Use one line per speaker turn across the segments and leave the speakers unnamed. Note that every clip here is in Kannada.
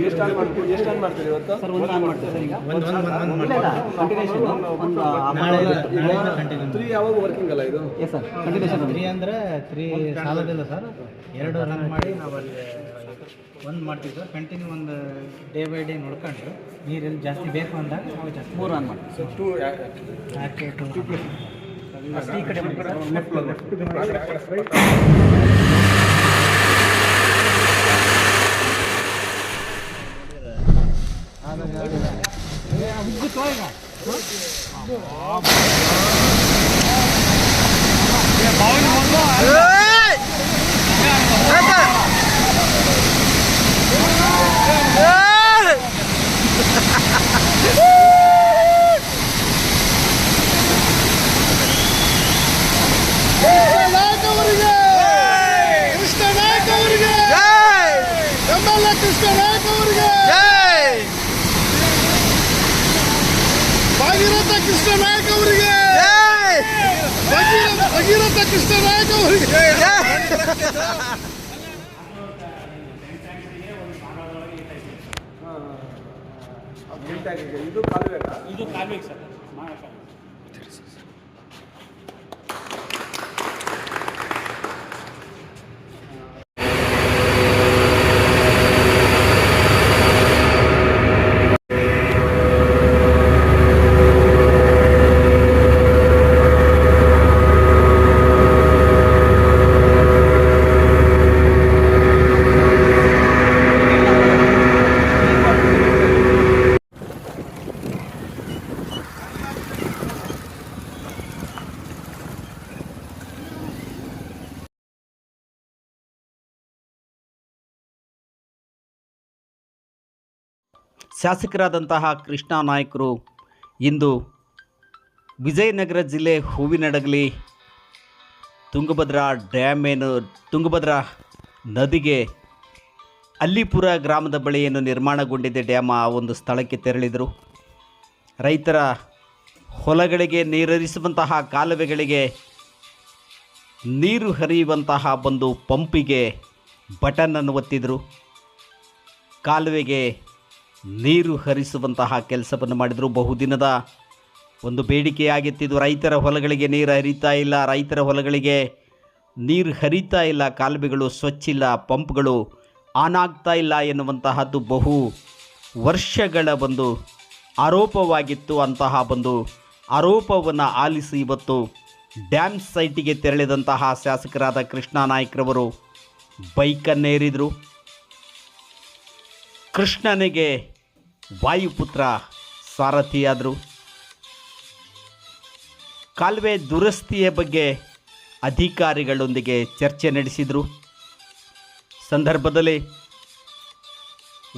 ಎಷ್ಟು ಮಾಡ್ತೀರಿ ಇವತ್ತು?
ಸರ್ ಒಂದು ಆನ್ ಮಾಡ್ತೀವಿ ಸರ್. ಈಗ
ತ್ರೀ ಯಾವಾಗ ವರ್ಕಿಂಗ್ ಅಲ್ಲ ಇದು?
ಎಸ್ ಸರ್, ಕಂಟಿನ್ಯೂಷನ್
3 ಅಂದರೆ 3 ಸಾಲೋದಿಲ್ಲ ಸರ್. 2 ರನ್ ಮಾಡಿ ನಾವು ಅಲ್ಲಿ ಒಂದು ಮಾಡ್ತೀವಿ ಸರ್. ಕಂಟಿನ್ಯೂ ಒಂದು ಡೇ ಬೈ ಡೇ ನೋಡ್ಕೊಂಡ್ರು ನೀರೆಲ್ಲಿ ಜಾಸ್ತಿ ಬೇಕು ಅಂದಾಗ ನಾವು ಜಾಸ್ತಿ
3 ಆನ್ ಮಾಡ್ತೀವಿ.
ಸೊ ಟೂ
ಈ ಕಡೆ
ಭಾಗೀರಥ ಕೃಷ್ಣ ನಾಯಕ್ ಅವರಿಗೆ, ಭಗೀರಥ ಕೃಷ್ಣ ನಾಯಕ್ ಅವರಿಗೆ.
ಇದು ಕಾಲುವೆ
ಸರ್.
ಶಾಸಕರಾದಂತಹ ಕೃಷ್ಣ ನಾಯ್ಕರು ಇಂದು ವಿಜಯನಗರ ಜಿಲ್ಲೆ ಹೂವಿನಡಗಲಿ ತುಂಗಭದ್ರಾ ತುಂಗಭದ್ರಾ ನದಿಗೆ ಅಲ್ಲಿಪುರ ಗ್ರಾಮದ ಬಳಿ ಏನು ನಿರ್ಮಾಣಗೊಂಡಿದೆ ಡ್ಯಾಮ್, ಆ ಒಂದು ಸ್ಥಳಕ್ಕೆ ತೆರಳಿದರು. ರೈತರ ಹೊಲಗಳಿಗೆ ನೀರರಿಸುವಂತಹ ಕಾಲುವೆಗಳಿಗೆ ನೀರು ಹರಿಯುವಂತಹ ಒಂದು ಪಂಪಿಗೆ ಬಟನನ್ನು ಒತ್ತಿದರು. ಕಾಲುವೆಗೆ ನೀರು ಹರಿಸುವಂತಹ ಕೆಲಸವನ್ನು ಮಾಡಿದರು. ಬಹುದಿನದ ಒಂದು ಬೇಡಿಕೆಯಾಗಿತ್ತಿದ್ದು. ರೈತರ ಹೊಲಗಳಿಗೆ ನೀರು ಹರಿತಾ ಇಲ್ಲ, ರೈತರ ಹೊಲಗಳಿಗೆ ನೀರು ಹರಿತಾ ಇಲ್ಲ, ಕಾಲುವೆಗಳು ಸ್ವಚ್ಛ ಇಲ್ಲ, ಪಂಪ್ಗಳು ಆನ್ ಆಗ್ತಾ ಇಲ್ಲ ಎನ್ನುವಂತಹದ್ದು ಬಹು ವರ್ಷಗಳ ಒಂದು ಆರೋಪವಾಗಿತ್ತು. ಅಂತಹ ಒಂದು ಆರೋಪವನ್ನು ಆಲಿಸಿ ಇವತ್ತು ಡ್ಯಾಮ್ ಸೈಟಿಗೆ ತೆರಳಿದಂತಹ ಶಾಸಕರಾದ ಕೃಷ್ಣ ನಾಯ್ಕರವರು ಬೈಕನ್ನೇರಿದರು. ಕೃಷ್ಣನಿಗೆ ವಾಯುಪುತ್ರ ಸಾರಥಿಯಾದರು. ಕಾಲುವೆ ದುರಸ್ತಿಯ ಬಗ್ಗೆ ಅಧಿಕಾರಿಗಳೊಂದಿಗೆ ಚರ್ಚೆ ನಡೆಸಿದರು. ಸಂದರ್ಭದಲ್ಲಿ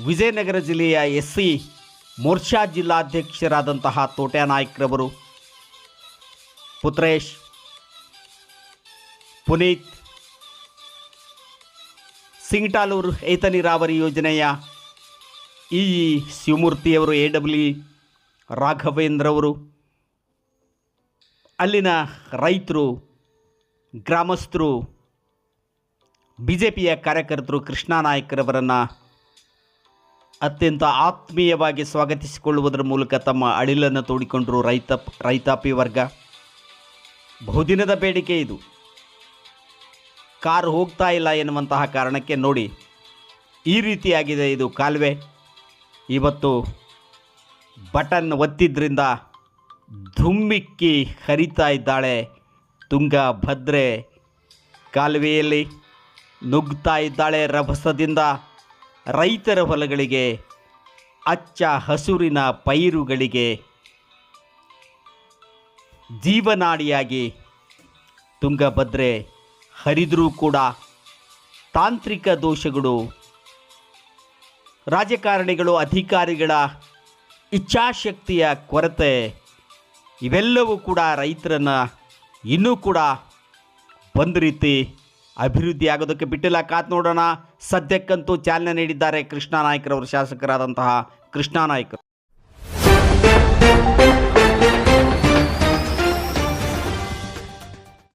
ವಿಜಯನಗರ ಜಿಲ್ಲೆಯ SC ಮೋರ್ಚಾ ಜಿಲ್ಲಾಧ್ಯಕ್ಷರಾದಂತಹ ತೋಟ್ಯಾನಾಯ್ಕರವರು, ಪುತ್ರೇಶ್, ಪುನೀತ್, ಸಿಂಗಟಾಲೂರು ಏತ ನೀರಾವರಿ ಯೋಜನೆಯ ಶಿವಮೂರ್ತಿಯವರು, AW ರಾಘವೇಂದ್ರವರು, ಅಲ್ಲಿನ ರೈತರು, ಗ್ರಾಮಸ್ಥರು, BJPಯ ಕಾರ್ಯಕರ್ತರು ಕೃಷ್ಣ ನಾಯ್ಕರವರನ್ನು ಅತ್ಯಂತ ಆತ್ಮೀಯವಾಗಿ ಸ್ವಾಗತಿಸಿಕೊಳ್ಳುವುದರ ಮೂಲಕ ತಮ್ಮ ಅಳಿಲನ್ನು ತೋಡಿಕೊಂಡರು ರೈತಾಪಿ ವರ್ಗ. ಬಹುದಿನದ ಬೇಡಿಕೆ ಇದು. ಕಾರು ಹೋಗ್ತಾ ಇಲ್ಲ ಎನ್ನುವಂತಹ ಕಾರಣಕ್ಕೆ ನೋಡಿ ಈ ರೀತಿಯಾಗಿದೆ ಇದು ಕಾಲುವೆ. ಇವತ್ತು ಬಟನ್ ಒತ್ತಿದ್ರಿಂದ ಧುಮ್ಮಿಕ್ಕಿ ಹರಿತಾ ಇದ್ದಾಳೆ ತುಂಗಭದ್ರೆ. ಕಾಲುವೆಯಲ್ಲಿ ನುಗ್ತಾ ಇದ್ದಾಳೆ ರಭಸದಿಂದ. ರೈತರ ಹೊಲಗಳಿಗೆ, ಹಚ್ಚ ಹಸುರಿನ ಪೈರುಗಳಿಗೆ ಜೀವನಾಡಿಯಾಗಿ ತುಂಗಭದ್ರೆ ಹರಿದರೂ ಕೂಡ ತಾಂತ್ರಿಕ ದೋಷಗಳು, ರಾಜಕಾರಣಿಗಳು, ಅಧಿಕಾರಿಗಳ ಇಚ್ಛಾಶಕ್ತಿಯ ಕೊರತೆ ಇವೆಲ್ಲವೂ ಕೂಡ ರೈತರನ್ನು ಇನ್ನೂ ಕೂಡ ಒಂದು ರೀತಿ ಅಭಿವೃದ್ಧಿ ಆಗೋದಕ್ಕೆ ಬಿಟ್ಟಿಲ್ಲ. ಕಾತ್ ನೋಡೋಣ. ಸದ್ಯಕ್ಕಂತೂ ಚಾಲನೆ ನೀಡಿದ್ದಾರೆ ಕೃಷ್ಣ ನಾಯ್ಕರವರು, ಶಾಸಕರಾದಂತಹ ಕೃಷ್ಣ ನಾಯ್ಕರು.